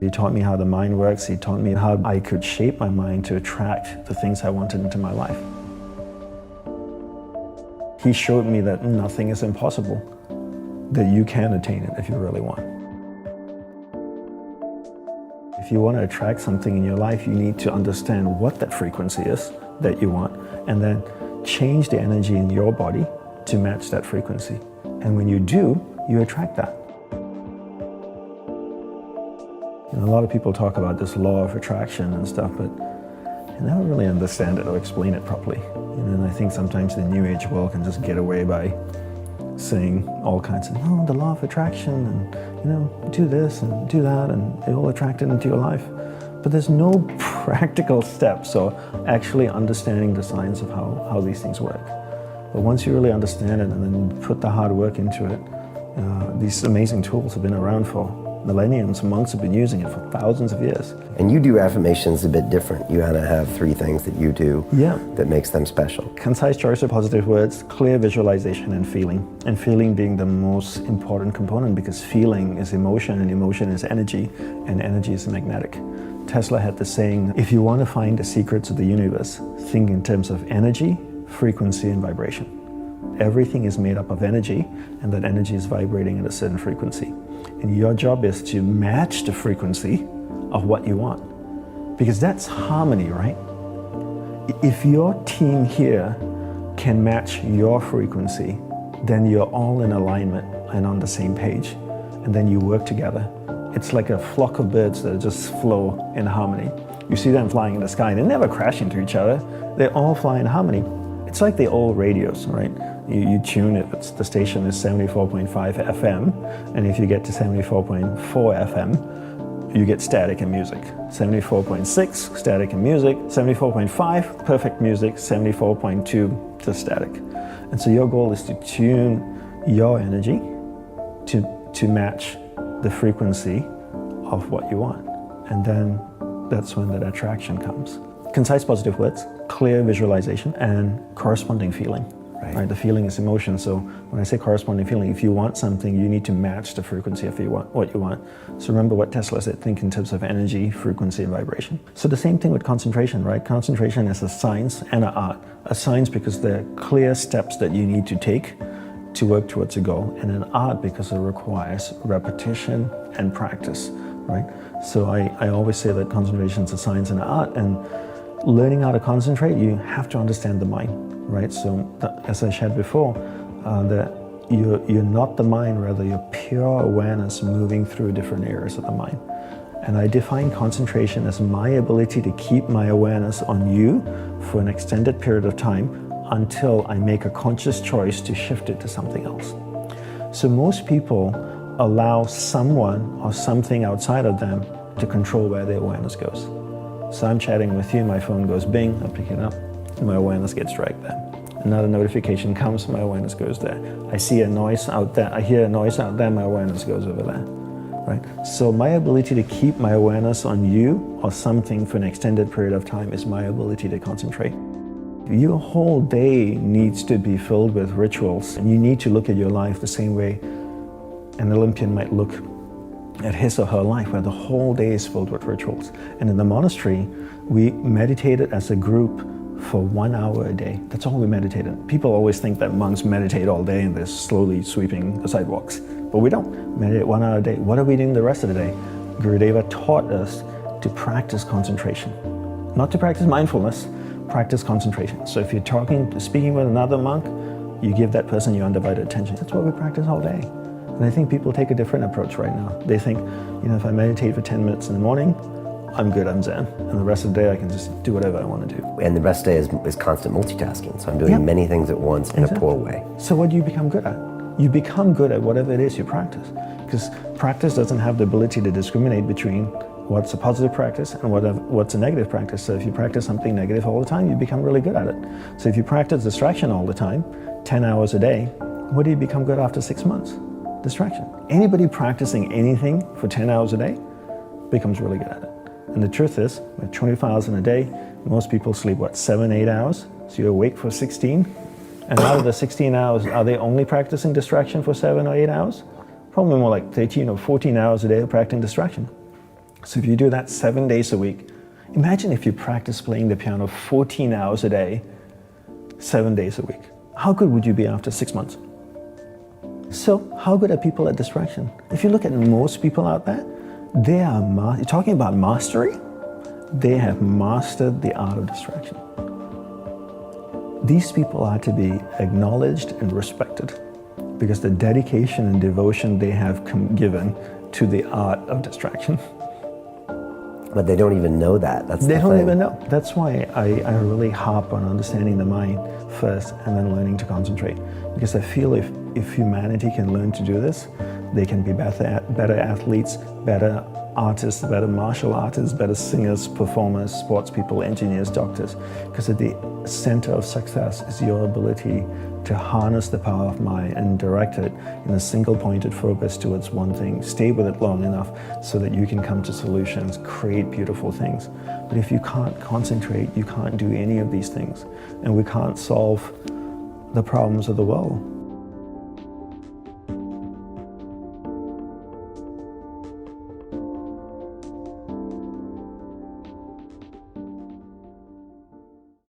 He taught me how the mind works. He taught me how I could shape my mind to attract the things I wanted into my life. He showed me that nothing is impossible, that you can attain it if you really want. If you want to attract something in your life, you need to understand what that frequency is that you want, and then change the energy in your body to match that frequency. And when you do, you attract that. You know, a lot of people talk about this law of attraction and stuff, but I never really understand it or explain it properly. And I think sometimes the New Age world can just get away by saying all kinds of, oh, the law of attraction, and, you know, do this and do that, and it will attract it into your life. But there's no practical steps or actually understanding the science of how these things work. But once you really understand it and then put the hard work into it, these amazing tools have been around for millenniums. Monks have been using it for thousands of years. And you do affirmations a bit different. You kind of have 3 things that you do that makes them special. Concise choice of positive words, clear visualization, and feeling. And feeling being the most important component, because feeling is emotion, and emotion is energy, and energy is magnetic. Tesla had the saying, if you want to find the secrets of the universe, think in terms of energy, frequency, and vibration. Everything is made up of energy, and that energy is vibrating at a certain frequency. And your job is to match the frequency of what you want. Because that's harmony, right? If your team here can match your frequency, then you're all in alignment and on the same page. And then you work together. It's like a flock of birds that just flow in harmony. You see them flying in the sky, they never crash into each other. They all fly in harmony. It's like the old radios, right? You tune it, the station is 74.5 FM, and if you get to 74.4 FM, you get static and music. 74.6, static and music. 74.5, perfect music. 74.2, just static. And so your goal is to tune your energy to match the frequency of what you want. And then that's when that attraction comes. Concise positive words, clear visualization, and corresponding feeling. Right? The feeling is emotion. So when I say corresponding feeling, if you want something, you need to match the frequency of what you want. So remember what Tesla said, think in terms of energy, frequency, and vibration. So the same thing with concentration, right? Concentration is a science and an art. A science because there are clear steps that you need to take to work towards a goal, and an art because it requires repetition and practice, right? So I always say that concentration is a science and an art, and learning how to concentrate, you have to understand the mind, right? So as I shared before, that you're not the mind, rather you're pure awareness moving through different areas of the mind. And I define concentration as my ability to keep my awareness on you for an extended period of time until I make a conscious choice to shift it to something else. So most people allow someone or something outside of them to control where their awareness goes. So I'm chatting with you, my phone goes bing, I pick it up, and my awareness gets dragged there. Another notification comes, my awareness goes there. I see a noise out there, I hear a noise out there, my awareness goes over there, right? So my ability to keep my awareness on you or something for an extended period of time is my ability to concentrate. Your whole day needs to be filled with rituals, and you need to look at your life the same way an Olympian might look at his or her life, where the whole day is filled with rituals. And in the monastery, we meditated as a group for 1 hour a day. That's all we meditated. People always think that monks meditate all day and they're slowly sweeping the sidewalks. But we don't. Meditate 1 hour a day. What are we doing the rest of the day? Gurudeva taught us to practice concentration. Not to practice mindfulness, practice concentration. So if you're speaking with another monk, you give that person your undivided attention. That's what we practice all day. And I think people take a different approach right now. They think, if I meditate for 10 minutes in the morning, I'm good, I'm zen. And the rest of the day I can just do whatever I want to do. And the rest of the day is constant multitasking. So I'm doing many things at once in a poor way. So what do you become good at? You become good at whatever it is you practice. Because practice doesn't have the ability to discriminate between what's a positive practice and what's a negative practice. So if you practice something negative all the time, you become really good at it. So if you practice distraction all the time, 10 hours a day, what do you become good after 6 months? Distraction. Anybody practicing anything for 10 hours a day becomes really good at it. And the truth is, with 24 hours in a day, most people sleep, 7, 8 hours? So you're awake for 16. And out of the 16 hours, are they only practicing distraction for 7 or 8 hours? Probably more like 13 or 14 hours a day of practicing distraction. So if you do that 7 days a week, imagine if you practice playing the piano 14 hours a day, 7 days a week. How good would you be after 6 months? So how good are people at distraction? If you look at most people out there, they are, you're talking about mastery, they have mastered the art of distraction. These people are to be acknowledged and respected because the dedication and devotion they have given to the art of distraction. But they don't even know that. They don't even know. That's why I really harp on understanding the mind first and then learning to concentrate. Because I feel if humanity can learn to do this, they can be better athletes, better artists, better martial artists, better singers, performers, sports people, engineers, doctors. Because at the center of success is your ability to harness the power of mind and direct it in a single pointed focus towards one thing. Stay with it long enough so that you can come to solutions, create beautiful things. But if you can't concentrate, you can't do any of these things. And we can't solve the problems of the world